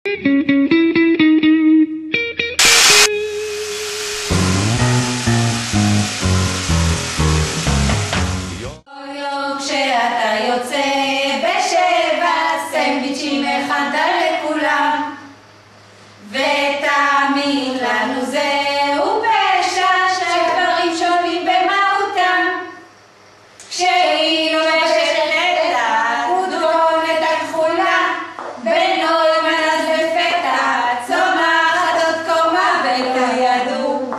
כשאתה יוצא בשבע סנדוויצ'ים הכנת לכולם, ותאמין לנו זהו פשע שדברים שונים במהותם. כשהיא לובשת את הכותונת הכחולה בנוימן, אז לפתע צומחת עוד קומה, ותידעו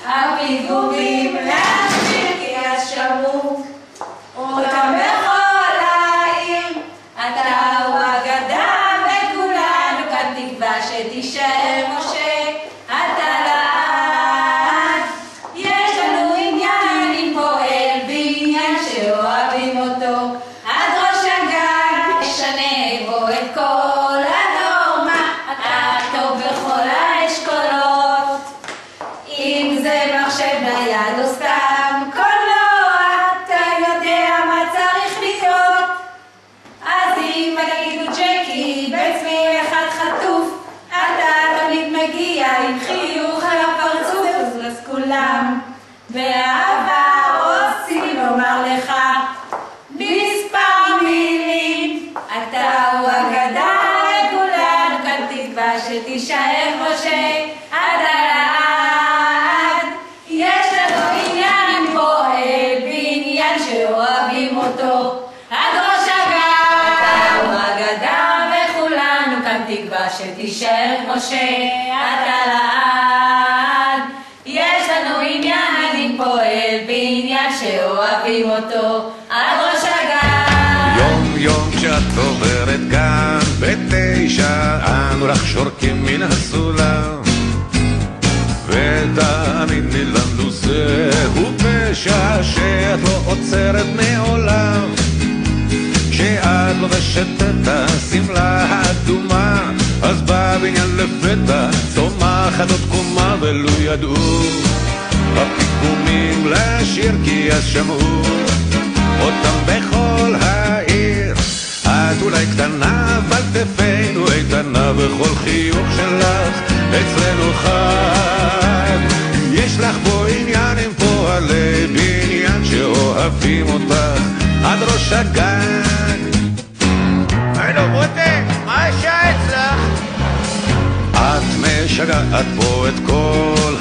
הפיגורים להשאיר כי אז שמעו אותם בכל העיר. אתה הוא אגדה וכולנו כאן תקווה שתישאר משה אתה לעד. יש לנו עניין עם פועל בניין שאוהבים אותו עד ראש הגג, משנה בו את כל הנורמה, אתה טוב בכל האשכולות. אם זה מחשב נייד או סתם קולנוע, אתה יודע מה צריך לקרות. אז אם תגידו ג'קי בצמי אחד חטוף, אתה תמיד מגיע עם חיוך על הפרצוף. אז כולם באהבה רוצים לומר לך מספר מילים. אתה הוא אגדה וכולנו כאן תקווה שתישאר משה עד הלעד. יש לנו עניין עם פועל בניין שאוהבים אותו עד ראש הגג. אתה הוא אגדה וכולנו כאן תקווה שתישאר משה עד הלעד. יש לנו עניין עם פועל בניין שאוהבים אותו עד ראש הגג. יום יום כשאת עוברת כאן בתשע, אנו לך שורקים מן הסולם, ותאמיני לנו זהו פשע שאת לא עוצרת מעולם. כשאת לובשת את השמלה האדומה, אז בבניין לפתע צומחת עוד קומה, ולא ידעו הפיגומים לשיר כי אז שמעו אותם בכל העיר. את אולי קטנה אבל כתפינו איתנה, בכל חיוך שלך אצלנו חד. יש לך פה עניין עם פועלי בניין שאוהבים אותך עד ראש הגג. הלו מותק, מה השעה אצלך? את משגעת פה את כל